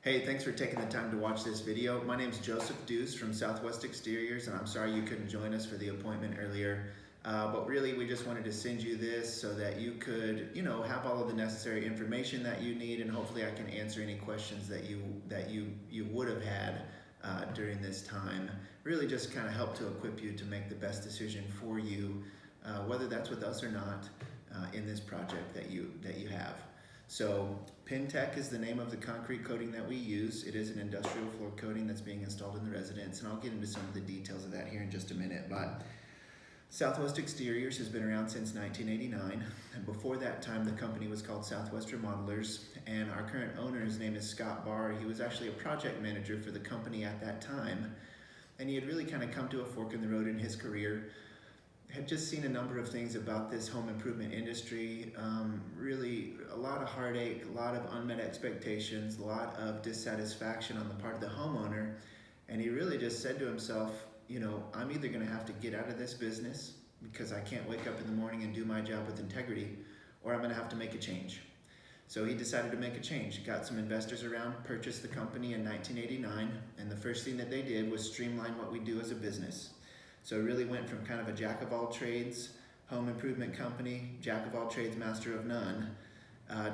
Hey, thanks for taking the time to watch this video. My name is Joseph Deuce from Southwest Exteriors, and I'm sorry you couldn't join us for the appointment earlier. But really, we just wanted to send you this so that you could, have all of the necessary information that you need, and hopefully I can answer any questions that you would have had during this time. Really, just kind of help to equip you to make the best decision for you, whether that's with us or not, in this project that you have. So Penntek is the name of the concrete coating that we use. It is an industrial floor coating that's being installed in the residence, and I'll get into some of the details of that here in just a minute. But Southwest Exteriors has been around since 1989, and before that time the company was called Southwest Remodelers, and our current owner, his name is Scott Barr. He was actually a project manager for the company at that time, and he had really kind of come to a fork in the road in his career. Had just seen a number of things about this home improvement industry, really a lot of heartache, a lot of unmet expectations, a lot of dissatisfaction on the part of the homeowner, and he really just said to himself, I'm either going to have to get out of this business because I can't wake up in the morning and do my job with integrity, or I'm going to have to make a change. So he decided to make a change, got some investors around, purchased the company in 1989, and the first thing that they did was streamline what we do as a business. So it really went from kind of a jack of all trades home improvement company, jack of all trades, master of none,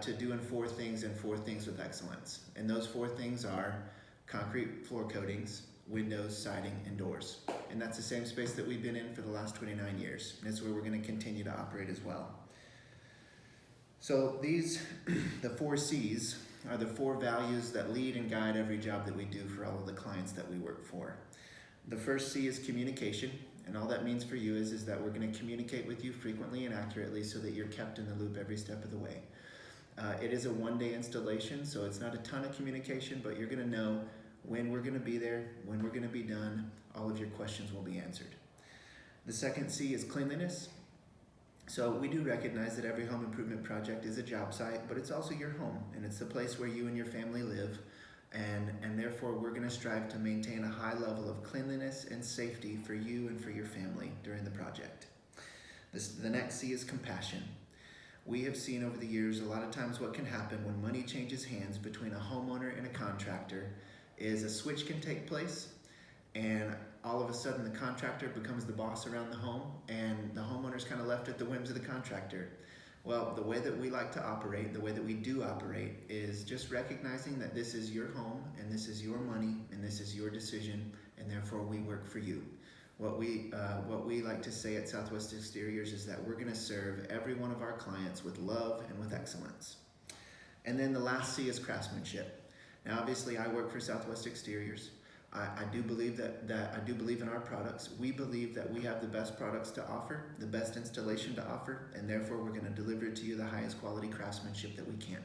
to doing four things and four things with excellence. And those four things are concrete floor coatings, windows, siding, and doors. And that's the same space that we've been in for the last 29 years. And it's where we're going to continue to operate as well. So these, the 4 C's, are the 4 values that lead and guide every job that we do for all of the clients that we work for. The first C is communication, and all that means for you is that we're going to communicate with you frequently and accurately so that you're kept in the loop every step of the way. It is a one-day installation, so it's not a ton of communication, but you're going to know when we're going to be there, when we're going to be done. All of your questions will be answered. The second C is cleanliness. So we do recognize that every home improvement project is a job site, but it's also your home, and it's the place where you and your family live. And therefore, we're going to strive to maintain a high level of cleanliness and safety for you and for your family during the project. The next C is compassion. We have seen over the years a lot of times what can happen when money changes hands between a homeowner and a contractor is a switch can take place, and all of a sudden the contractor becomes the boss around the home, and the homeowner's kind of left at the whims of the contractor. Well, the way that we like to operate, the way that we do operate, is just recognizing that this is your home, and this is your money, and this is your decision, and therefore we work for you. What we like to say at Southwest Exteriors is that we're going to serve every one of our clients with love and with excellence. And then the last C is craftsmanship. Now, obviously, I work for Southwest Exteriors. I do believe that I do believe in our products. We believe that we have the best products to offer, the best installation to offer, and therefore we're going to deliver to you the highest quality craftsmanship that we can.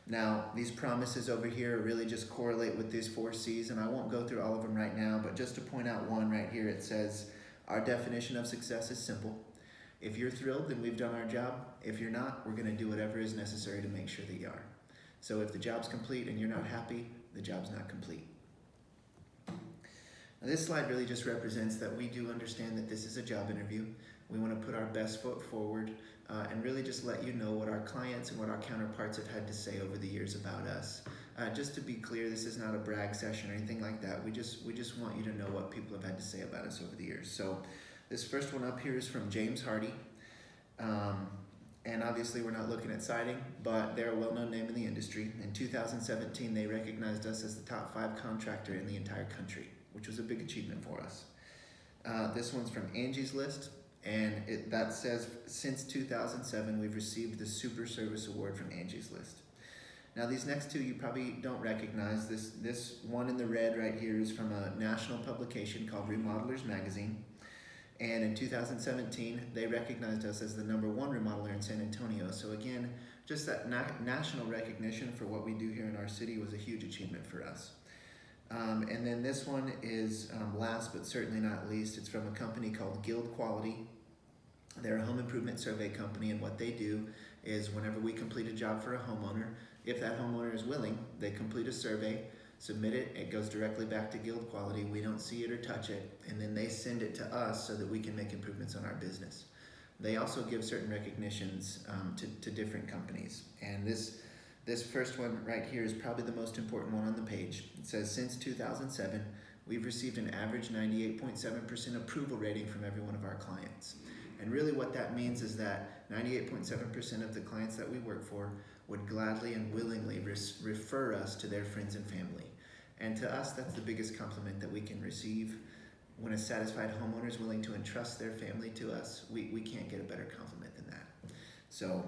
Now, these promises over here really just correlate with these 4 C's, and I won't go through all of them right now, but just to point out one right here, it says, our definition of success is simple. If you're thrilled, then we've done our job. If you're not, we're going to do whatever is necessary to make sure that you are. So if the job's complete and you're not happy, the job's not complete. Now, this slide really just represents that we do understand that this is a job interview. We want to put our best foot forward and really just let you know what our clients and what our counterparts have had to say over the years about us. Just to be clear, this is not a brag session or anything like that. We just want you to know what people have had to say about us over the years. So this first one up here is from James Hardy. And obviously we're not looking at siding, but they're a well-known name in the industry. In 2017, they recognized us as the top 5 contractor in the entire country, which was a big achievement for us. This one's from Angie's List, and that says since 2007 we've received the Super Service Award from Angie's List. Now these next 2 you probably don't recognize. This one in the red right here is from a national publication called Remodelers Magazine. And in 2017, they recognized us as the #1 remodeler in San Antonio. So again, just that national recognition for what we do here in our city was a huge achievement for us. And then this one is last but certainly not least. It's from a company called Guild Quality. They're a home improvement survey company, and what they do is whenever we complete a job for a homeowner, if that homeowner is willing, they complete a survey, submit it, it goes directly back to Guild Quality. We don't see it or touch it, and then they send it to us so that we can make improvements on our business. They also give certain recognitions to different companies, and this This first one right here is probably the most important one on the page. It says, since 2007, we've received an average 98.7% approval rating from every one of our clients. And really what that means is that 98.7% of the clients that we work for would gladly and willingly refer us to their friends and family. And to us, that's the biggest compliment that we can receive. When a satisfied homeowner is willing to entrust their family to us, we can't get a better compliment than that. So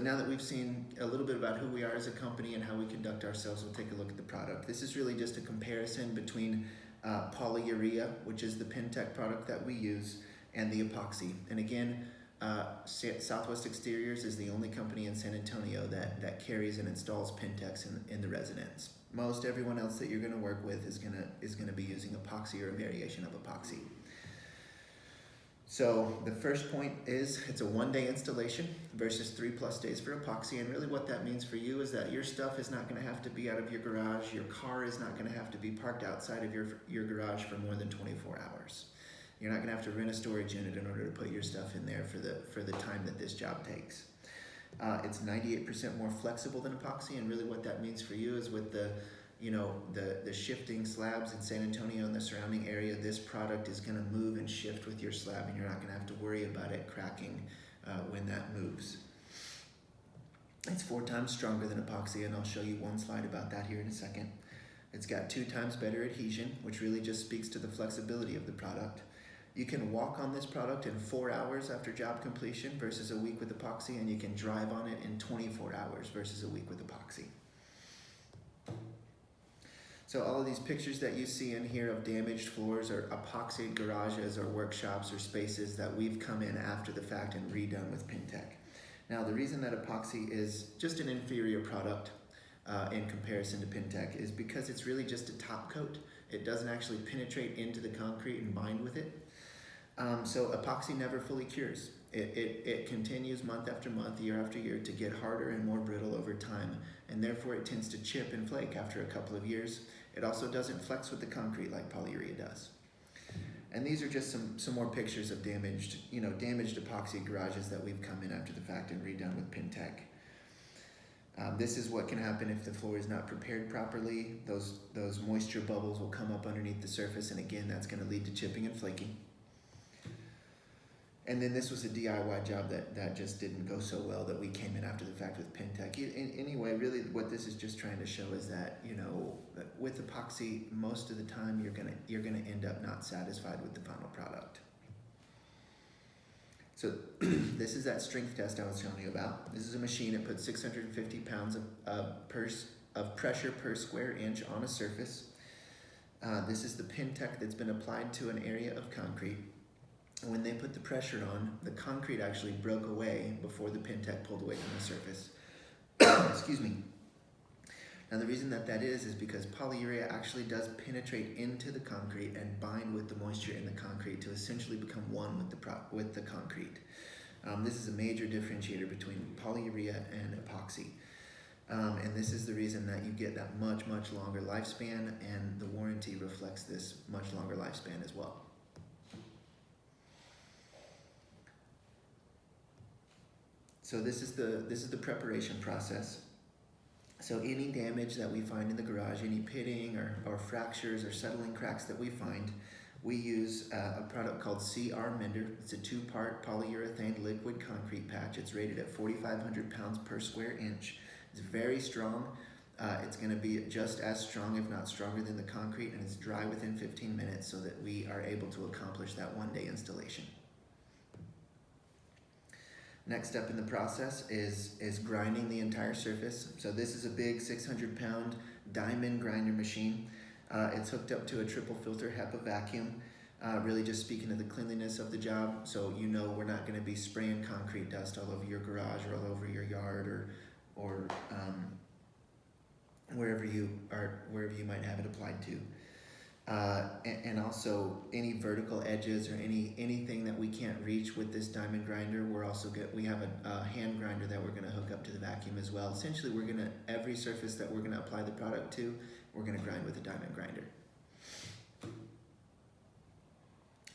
now that we've seen a little bit about who we are as a company and how we conduct ourselves, we'll take a look at the product. This is really just a comparison between polyurea, which is the Penntek product that we use, and the epoxy. And again, Southwest Exteriors is the only company in San Antonio that carries and installs Pentex in the residence. Most everyone else that you're going to work with is going to be using epoxy or a variation of epoxy. So the first point is it's a one-day installation versus 3+ days for epoxy. And really what that means for you is that your stuff is not going to have to be out of your garage. Your car is not going to have to be parked outside of your garage for more than 24 hours. You're not going to have to rent a storage unit in order to put your stuff in there for the time that this job takes. It's 98% more flexible than epoxy, and really what that means for you is with the shifting slabs in San Antonio and the surrounding area, this product is going to move and shift with your slab, and you're not going to have to worry about it cracking when that moves. It's 4 times stronger than epoxy, and I'll show you one slide about that here in a second. It's got 2 times better adhesion, which really just speaks to the flexibility of the product. You can walk on this product in 4 hours after job completion versus a week with epoxy, and you can drive on it in 24 hours versus a week with epoxy. So all of these pictures that you see in here of damaged floors are epoxied garages or workshops or spaces that we've come in after the fact and redone with Penntek. Now the reason that epoxy is just an inferior product in comparison to Penntek is because it's really just a top coat. It doesn't actually penetrate into the concrete and bind with it. So epoxy never fully cures. It continues month after month, year after year to get harder and more brittle over time, and therefore it tends to chip and flake after a couple of years. It also doesn't flex with the concrete like polyurea does. And these are just some more pictures of damaged epoxy garages that we've come in after the fact and redone with Penntek. This is what can happen if the floor is not prepared properly. Those moisture bubbles will come up underneath the surface, and again, that's going to lead to chipping and flaking. And then this was a DIY job that just didn't go so well that we came in after the fact with Penntek. Anyway, really what this is just trying to show is that, with epoxy, most of the time you're gonna end up not satisfied with the final product. So this is that strength test I was telling you about. This is a machine that puts 650 pounds of pressure per square inch on a surface. This is the Penntek that's been applied to an area of concrete. When they put the pressure on, the concrete actually broke away before the Penntek pulled away from the surface. Excuse me. Now the reason that is because polyurea actually does penetrate into the concrete and bind with the moisture in the concrete to essentially become one with the concrete. This is a major differentiator between polyurea and epoxy. And this is the reason that you get that much longer lifespan, and the warranty reflects this much longer lifespan as well. So this is the preparation process. So any damage that we find in the garage, any pitting or fractures or settling cracks that we find, we use a product called CR Mender. It's a 2-part polyurethane liquid concrete patch. It's rated at 4,500 pounds per square inch. It's very strong. It's going to be just as strong, if not stronger, than the concrete, and it's dry within 15 minutes so that we are able to accomplish that one-day installation. Next step in the process is grinding the entire surface. So this is a big 600-pound diamond grinder machine. It's hooked up to a triple filter HEPA vacuum, really just speaking to the cleanliness of the job. So we're not going to be spraying concrete dust all over your garage or all over your yard or wherever you might have it applied to. And also any vertical edges or anything that we can't reach with this diamond grinder, we have a hand grinder that we're going to hook up to the vacuum as well. Essentially, every surface that we're going to apply the product to, we're going to grind with a diamond grinder.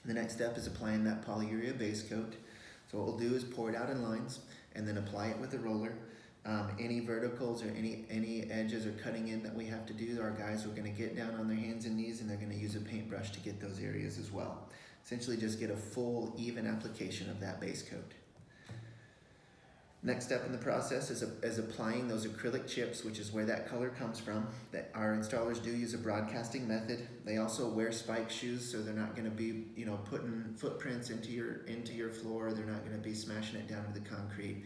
The next step is applying that polyurea base coat. So what we'll do is pour it out in lines, and then apply it with a roller. Any verticals or any edges or cutting in that we have to do, our guys are going to get down on their hands and knees, and they're going to use a paintbrush to get those areas as well. Essentially just get a full, even application of that base coat. Next step in the process is applying those acrylic chips, which is where that color comes from. That our installers do use a broadcasting method. They also wear spike shoes, so they're not going to be, putting footprints into your floor. They're not going to be smashing it down into the concrete.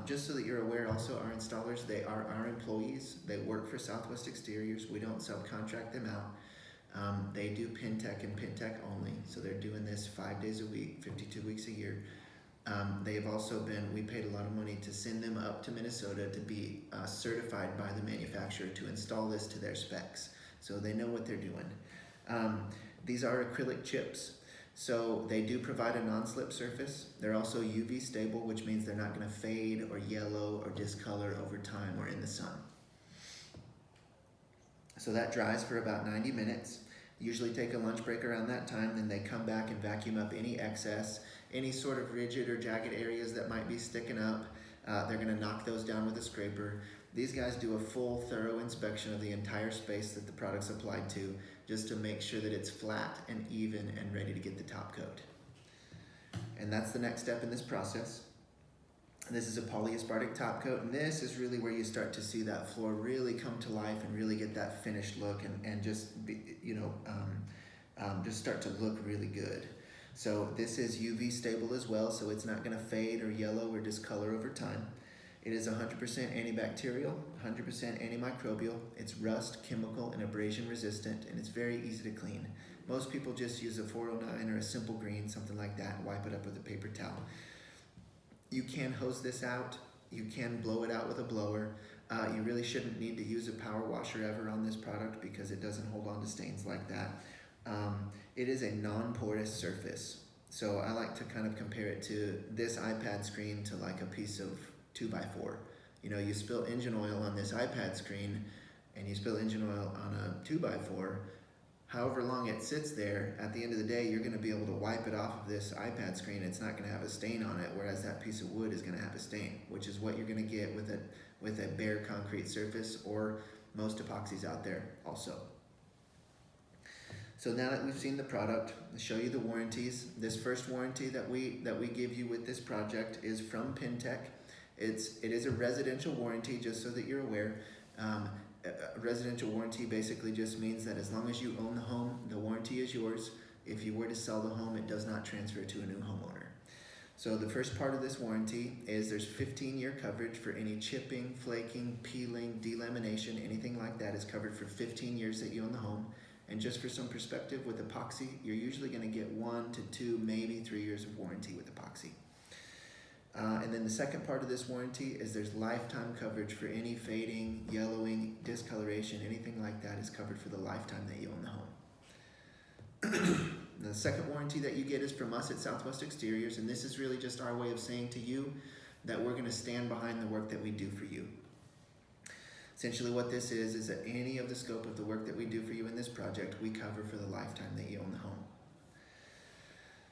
Just so that you're aware, also our installers, they are our employees. They work for Southwest Exteriors. We don't subcontract them out. They do Penntek and Penntek only, so they're doing this 5 days a week, 52 weeks a year. They have also we paid a lot of money to send them up to Minnesota to be certified by the manufacturer to install this to their specs, so they know what they're doing. These are acrylic chips, so they do provide a non-slip surface. They're also UV stable, which means they're not going to fade or yellow or discolor over time or in the sun. So that dries for about 90 minutes. Usually take a lunch break around that time, then they come back and vacuum up any excess, any sort of rigid or jagged areas that might be sticking up. They're going to knock those down with a scraper. These guys do a full, thorough inspection of the entire space that the product's applied to, just to make sure that it's flat and even and ready to get the top coat. And that's the next step in this process. This is a polyaspartic top coat, and this is really where you start to see that floor really come to life and really get that finished look and just be, just start to look really good. So this is UV stable as well, so it's not going to fade or yellow or discolor over time. It is 100% antibacterial, 100% antimicrobial. It's rust, chemical, and abrasion resistant, and it's very easy to clean. Most people just use a 409 or a simple green, something like that, and wipe it up with a paper towel. You can hose this out. You can blow it out with a blower. You really shouldn't need to use a power washer ever on this product because it doesn't hold on to stains like that. It is a non-porous surface. So I like to kind of compare it to this iPad screen to like a piece of 2x4. You spill engine oil on this iPad screen and you spill engine oil on a 2x4. However long it sits there, at the end of the day, you're going to be able to wipe it off of this iPad screen. It's not going to have a stain on it, whereas that piece of wood is going to have a stain, which is what you're going to get with a bare concrete surface or most epoxies out there also. So now that we've seen the product, I'll show you the warranties. This first warranty that we give you with this project is from Penntek. It is a residential warranty, just so that you're aware. A residential warranty basically just means that as long as you own the home, the warranty is yours. If you were to sell the home, it does not transfer to a new homeowner. So the first part of this warranty is there's 15-year coverage for any chipping, flaking, peeling, delamination, anything like that is covered for 15 years that you own the home. And just for some perspective, with epoxy, you're usually going to get 1 to 2, maybe 3 years of warranty with epoxy. And then the second part of this warranty is there's lifetime coverage for any fading, yellowing, discoloration, anything like that is covered for the lifetime that you own the home. The second warranty that you get is from us at Southwest Exteriors, and this is really just our way of saying to you that we're going to stand behind the work that we do for you. Essentially what this is that any of the scope of the work that we do for you in this project, we cover for the lifetime that you own the home.